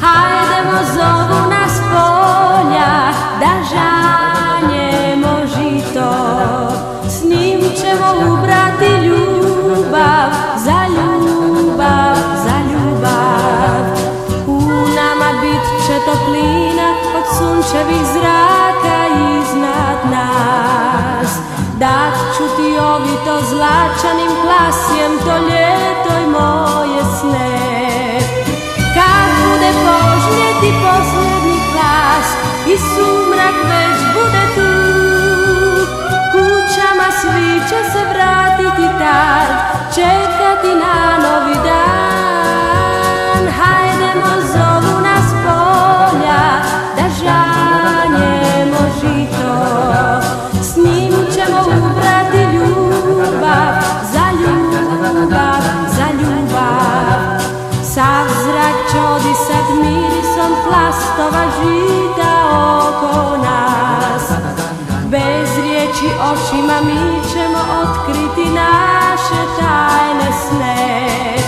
Hajdemo, zovu nas polja, da žanjemo žito. S njim ćemo ubrati ljubav, za ljubav, za ljubav. U nama bit će toplina od sunčevih zraka iznad nas. Dat ću ti ovito zlačanim plasjem to ljeto i moje sne. Kad bude požnjeti posljednji glas i sumrak već bude tu, kućama svi će se vratiti tad, čekati na novi dan. Hajdemo, zovu nas polja, da žanjemo žito. S njim ćemo ubrati ljubav, za ljubav, za ljubav. Sav zrak će odisat mirisom plastova žita oko nas. Bez riječi očima mi ćemo otkriti naše tajne sne.